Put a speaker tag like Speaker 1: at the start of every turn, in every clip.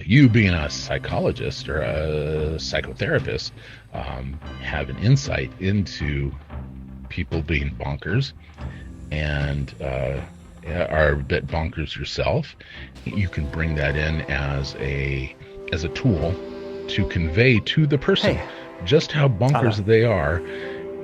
Speaker 1: You being a psychologist or a psychotherapist have an insight into people being bonkers and are a bit bonkers yourself. You can bring that in as a tool to convey to the person just how bonkers they are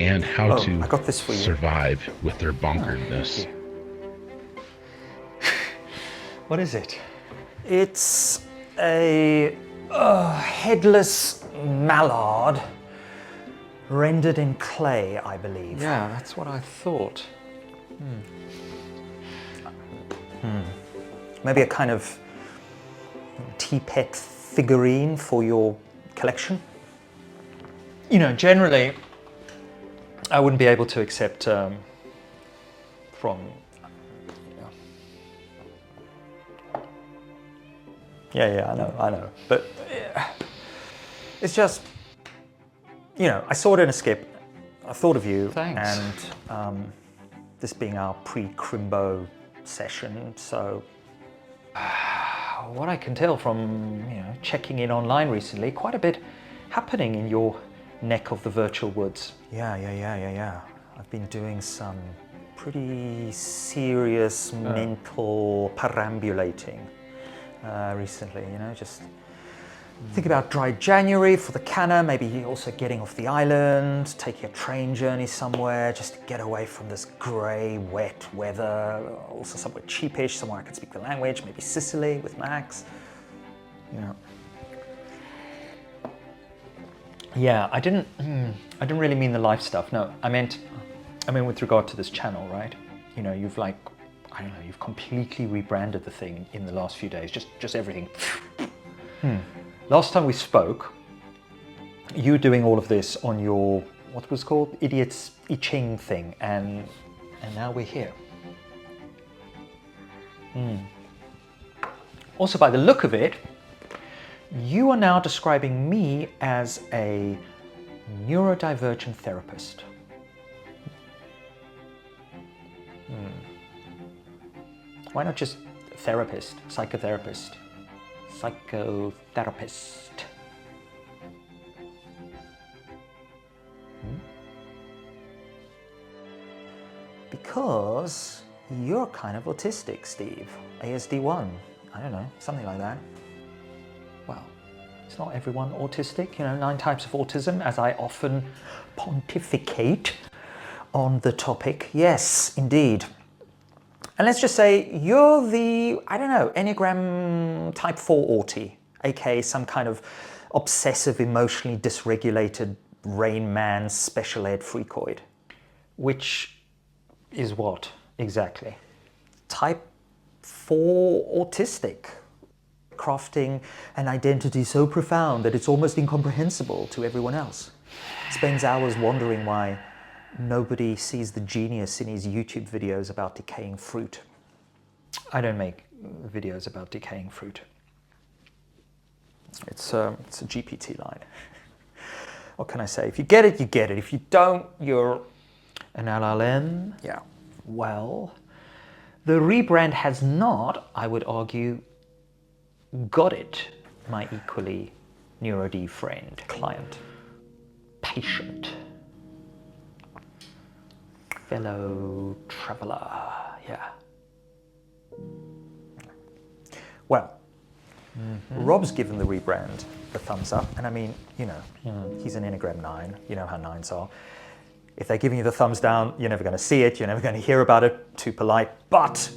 Speaker 1: and how to
Speaker 2: I got this for you.
Speaker 1: survive with their bonkeredness.
Speaker 2: What is it? It's a headless mallard rendered in clay, I believe.
Speaker 3: Yeah, that's what I thought.
Speaker 2: Maybe a kind of tea-pet figurine for your collection? You know, generally, I wouldn't be able to accept from... Yeah, I know. But it's just, you know, I saw it in a skip. I thought of you.
Speaker 3: Thanks.
Speaker 2: And this being our pre-Crimbo session, so what I can tell from, you know, checking in online recently, quite a bit happening in your neck of the virtual woods. Yeah. I've been doing some pretty serious mental perambulating recently, you know, just think about dry January for the canner, maybe also getting off the island, taking a train journey somewhere, just to get away from this grey, wet weather, also somewhere cheapish, somewhere I can speak the language, maybe Sicily with Max, you know. Yeah, I didn't really mean the life stuff, no, I mean with regard to this channel, right? You know, you've like, I don't know, you've completely rebranded the thing in the last few days, just everything. Last time we spoke, you were doing all of this on your, what was it called? Idiot's I Ching thing, and now we're here. Also, by the look of it, you are now describing me as a neurodivergent therapist. Why not just therapist, psychotherapist, psychotherapist? Because you're kind of autistic, Steve. ASD1, I don't know, something like that. Well, it's not everyone autistic, you know, 9 types of autism, as I often pontificate on the topic. Yes, indeed. And let's just say you're the, I don't know, Enneagram type 4 auti, aka some kind of obsessive, emotionally dysregulated Rain Man special ed freakoid. Which is what, exactly? Type 4 autistic, crafting an identity so profound that it's almost incomprehensible to everyone else. Spends hours wondering why nobody sees the genius in his YouTube videos about decaying fruit. I don't make videos about decaying fruit. It's a GPT line. What can I say? If you get it, you get it. If you don't, you're an LLM. Yeah. Well, the rebrand has not, I would argue, got it, my equally neurod friend, client, patient, fellow traveler, yeah. Well, Rob's given the rebrand the thumbs up, and I mean, you know, he's an Enneagram 9, you know how 9s are. If they're giving you the thumbs down, you're never going to see it, you're never going to hear about it, too polite, but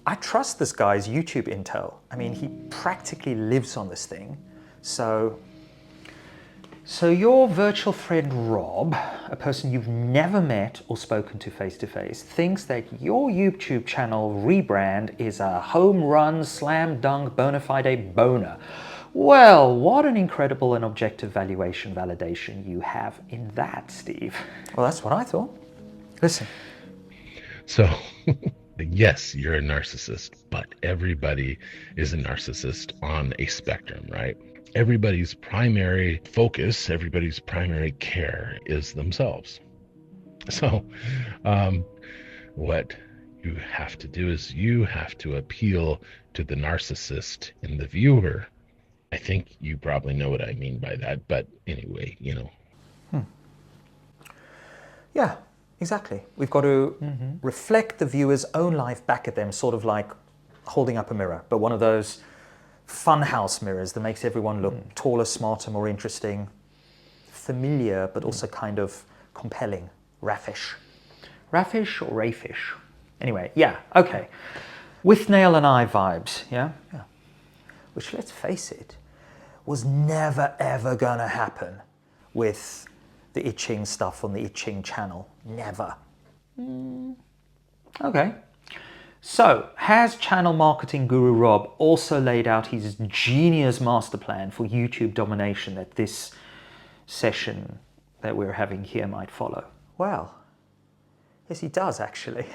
Speaker 2: I trust this guy's YouTube intel. I mean, he practically lives on this thing, so your virtual friend Rob, a person you've never met or spoken to face-to-face, thinks that your YouTube channel rebrand is a home run, slam dunk, bona fide boner. Well, what an incredible and objective valuation validation you have in that, Steve. Well, that's what I thought. Listen.
Speaker 1: So, yes, you're a narcissist, but everybody is a narcissist on a spectrum, right? Everybody's primary focus, everybody's primary care is themselves. So what you have to do is you have to appeal to the narcissist in the viewer. I think you probably know what I mean by that, but anyway,
Speaker 2: Yeah, exactly. We've got to reflect the viewer's own life back at them, sort of like holding up a mirror, but one of those funhouse mirrors that makes everyone look taller, smarter, more interesting, familiar, but also kind of compelling. Raffish. Raffish or rayfish? Anyway, yeah, okay. With Nail and I vibes, yeah? Yeah. Which, let's face it, was never ever gonna happen with the itching stuff on the itching channel. Never. Okay. So, has channel marketing guru Rob also laid out his genius master plan for YouTube domination that this session that we're having here might follow? Well, yes, he does actually.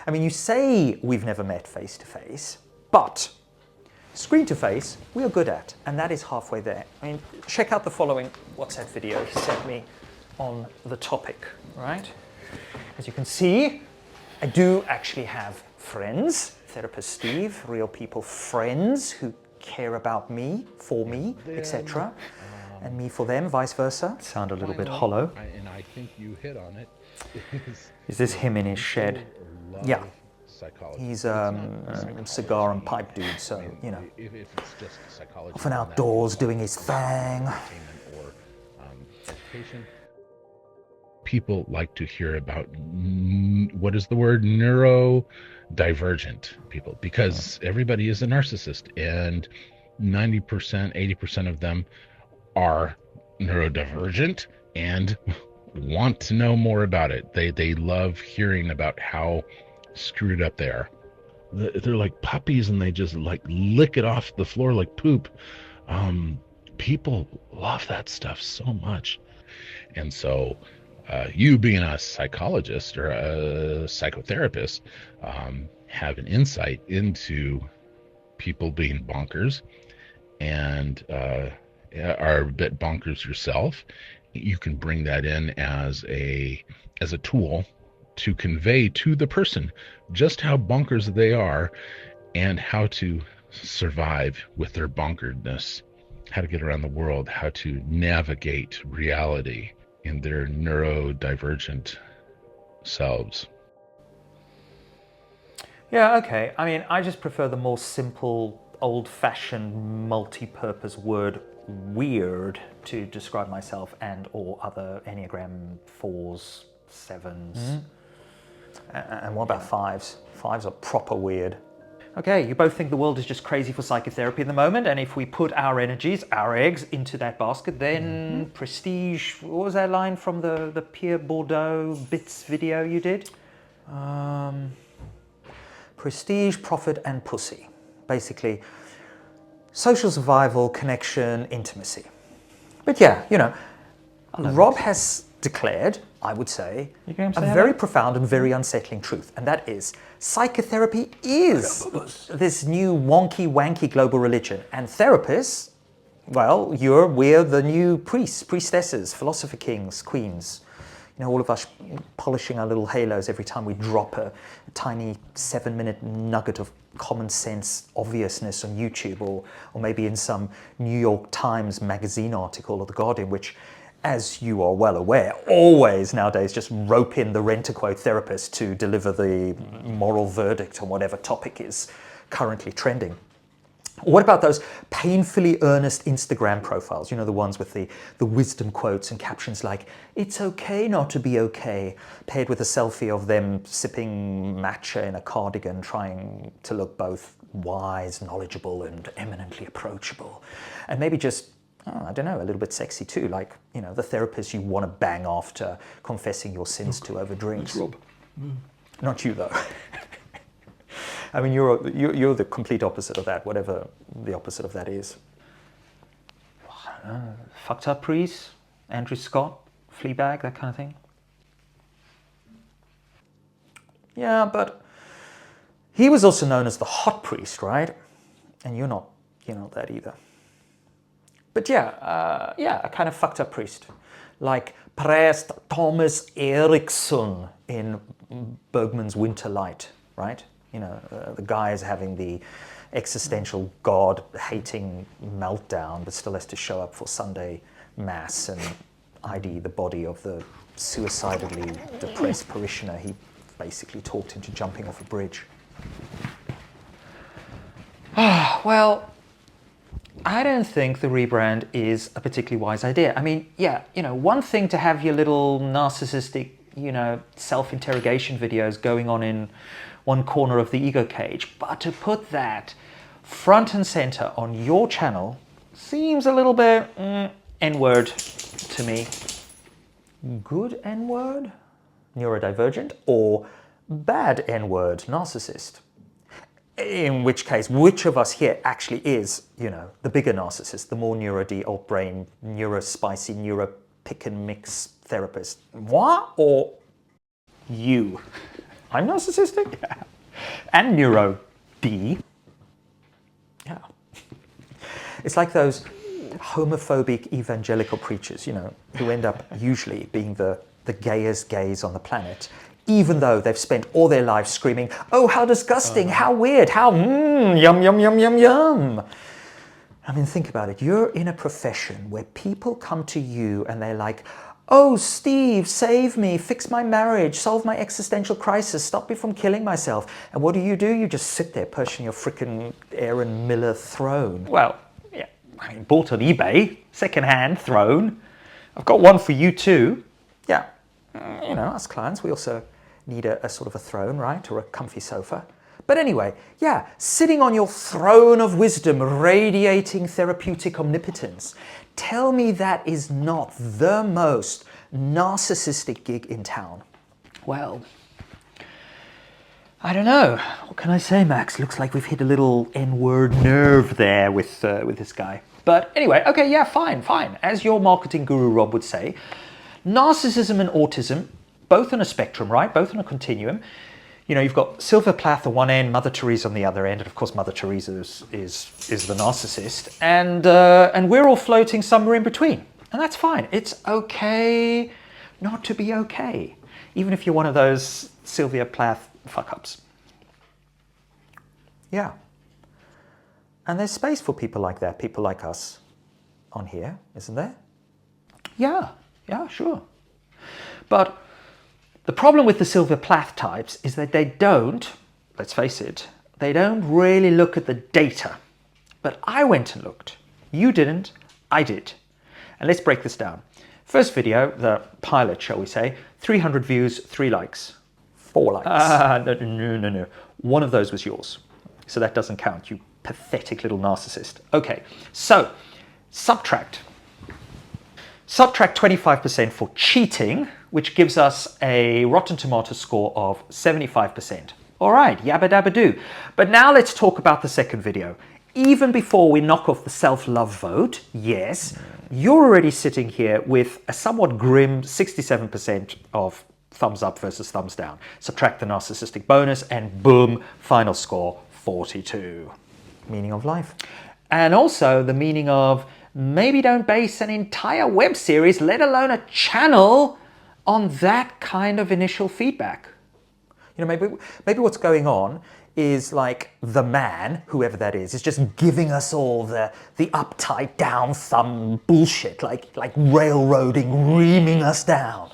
Speaker 2: I mean, you say we've never met face to face, but screen to face we are good at, and that is halfway there. I mean, check out the following WhatsApp video he sent me on the topic, right? As you can see, I do actually have friends, Therapist Steve, real people friends who care about me, for me, etc. And me for them, vice versa. Sound a little bit hollow.
Speaker 1: And I think you hit on it.
Speaker 2: Is this him in his shed? Yeah. He's a cigar and pipe dude, so, you know,
Speaker 1: if it's just psychology,
Speaker 2: often outdoors doing his thing.
Speaker 1: Or education. People like to hear about, what is the word, neurodivergent people, because everybody is a narcissist, and 90%, 80% of them are neurodivergent and want to know more about it. They love hearing about how screwed up they are. They're like puppies and they just like lick it off the floor like poop. People love that stuff so much. And so you being a psychologist or a psychotherapist have an insight into people being bonkers and are a bit bonkers yourself. You can bring that in as a tool to convey to the person just how bonkers they are and how to survive with their bonkeredness, how to get around the world, how to navigate reality in their neurodivergent selves.
Speaker 2: Yeah, okay. I mean, I just prefer the more simple, old-fashioned, multi-purpose word weird to describe myself and or other Enneagram 4s, 7s. And what about 5s? 5s are proper weird. Okay, you both think the world is just crazy for psychotherapy at the moment, and if we put our energies, our eggs, into that basket, then prestige, what was that line from the Pierre Bourdieu Bits video you did? Prestige, profit, and pussy. Basically, social survival, connection, intimacy. But yeah, you know, Rob has declared, I would say, a very profound and very unsettling truth, and that is psychotherapy is this new wonky, wanky global religion, and therapists, well, we're the new priests, priestesses, philosopher kings, queens. You know, all of us polishing our little halos every time we drop a tiny 7-minute nugget of common sense obviousness on YouTube, or maybe in some New York Times magazine article or The Guardian, which, as you are well aware, always nowadays just rope in the rent-a-quote therapist to deliver the moral verdict on whatever topic is currently trending. What about those painfully earnest Instagram profiles? You know, the ones with the wisdom quotes and captions like, "It's okay not to be okay," paired with a selfie of them sipping matcha in a cardigan, trying to look both wise, knowledgeable, and eminently approachable. And maybe just, I don't know, a little bit sexy too, like, you know, the therapist you want to bang after confessing your sins to over drinks.
Speaker 3: That's Rob.
Speaker 2: Not you, though. I mean, you're the complete opposite of that, whatever the opposite of that is. Fucked up priest, Andrew Scott, Fleabag, that kind of thing. Yeah, but he was also known as the hot priest, right? And you're not that either. But yeah, a kind of fucked up priest, like Prest Thomas Eriksson in Bergman's Winter Light, right? the guy is having the existential God-hating meltdown, but still has to show up for Sunday Mass and ID the body of the suicidally depressed parishioner he basically talked into jumping off a bridge. Well, I don't think the rebrand is a particularly wise idea. I mean, yeah, one thing to have your little narcissistic, self-interrogation videos going on in one corner of the ego cage, but to put that front and center on your channel seems a little bit N-word to me. Good N-word, neurodivergent, or bad N-word, narcissist? In which case, which of us here actually is, the bigger narcissist, the more neuro-D, old brain, neuro-spicy, neuro-pick-and-mix therapist? Moi or you? I'm narcissistic? Yeah. And neuro-D. Yeah. It's like those homophobic evangelical preachers, who end up usually being the gayest gays on the planet, even though they've spent all their lives screaming, oh, how disgusting, how weird, how yum, yum, yum, yum, yum. I mean, think about it. You're in a profession where people come to you and they're like, oh, Steve, save me, fix my marriage, solve my existential crisis, stop me from killing myself. And what do? You just sit there perching your frickin' Aaron Miller throne. Well, yeah, I mean, bought on eBay, second-hand throne. I've got one for you too. Yeah, us clients, we also need a sort of a throne, right? Or a comfy sofa. But anyway, yeah, sitting on your throne of wisdom, radiating therapeutic omnipotence. Tell me that is not the most narcissistic gig in town. Well, I don't know. What can I say, Max? Looks like we've hit a little N-word nerve there with this guy. But anyway, okay, yeah, fine. As your marketing guru Rob would say, narcissism and autism, both on a spectrum, right? Both on a continuum. You've got Sylvia Plath on one end, Mother Teresa on the other end, and of course Mother Teresa is the narcissist, and we're all floating somewhere in between, and that's fine. It's okay not to be okay, even if you're one of those Sylvia Plath fuck-ups. Yeah. And there's space for people like that, people like us on here, isn't there? Yeah, sure. But the problem with the Sylvia Plath types is that they don't, let's face it, they don't really look at the data. But I went and looked. You didn't, I did. And let's break this down. First video, the pilot, shall we say, 300 views, 3 likes. 4 likes. No. One of those was yours. So that doesn't count, you pathetic little narcissist. Okay, so subtract 25% for cheating, which gives us a Rotten Tomatoes score of 75%. All right, yabba dabba do. But now let's talk about the second video. Even before we knock off the self-love vote, yes, you're already sitting here with a somewhat grim 67% of thumbs up versus thumbs down. Subtract the narcissistic bonus and boom, final score 42. Meaning of life. And also the meaning of maybe don't base an entire web series, let alone a channel, on that kind of initial feedback. Maybe what's going on is like the man, whoever that is just giving us all the uptight down thumb bullshit, like railroading, reaming us down.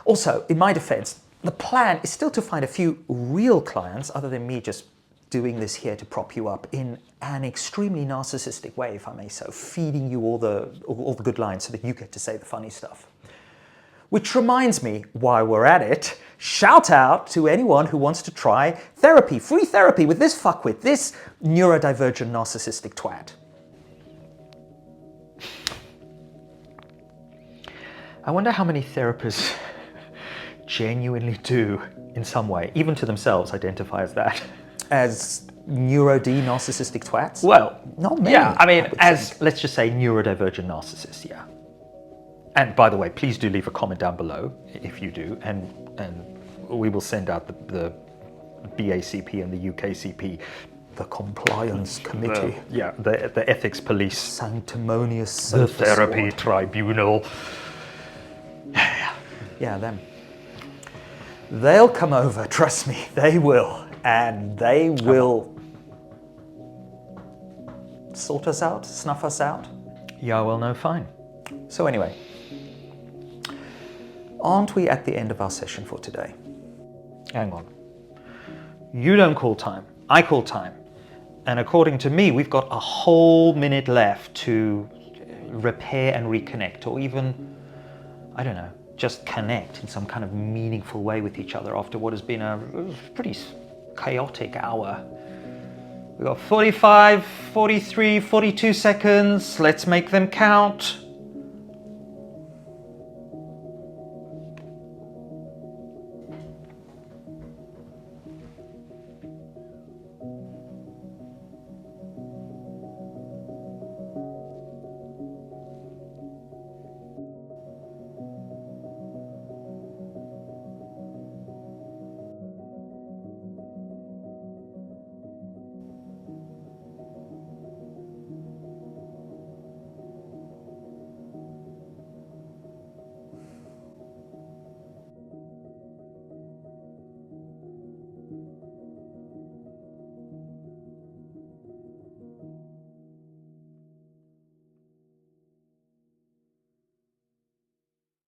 Speaker 2: Also, in my defense, the plan is still to find a few real clients, other than me just doing this here to prop you up in an extremely narcissistic way, if I may so, feeding you all the good lines so that you get to say the funny stuff. Which reminds me, while we're at it, shout out to anyone who wants to try therapy, free therapy with this fuckwit, this neurodivergent narcissistic twat. I wonder how many therapists genuinely do, in some way, even to themselves, identify as that. As neuro-D narcissistic twats? Well, not many. Yeah, I mean, let's just say neurodivergent narcissists, yeah. And by the way, please do leave a comment down below if you do, and we will send out the BACP and the UKCP, the compliance committee. The ethics police. Sanctimonious. The therapy tribunal. Yeah, them. They'll come over, trust me, they will. and they will sort us out, snuff us out. Yeah, well, no, fine. So anyway, aren't we at the end of our session for today? Hang on. You don't call time, I call time. And according to me, we've got a whole minute left to repair and reconnect, or even, I don't know, just connect in some kind of meaningful way with each other after what has been a pretty chaotic hour. We've got 45, 43, 42 seconds. Let's make them count.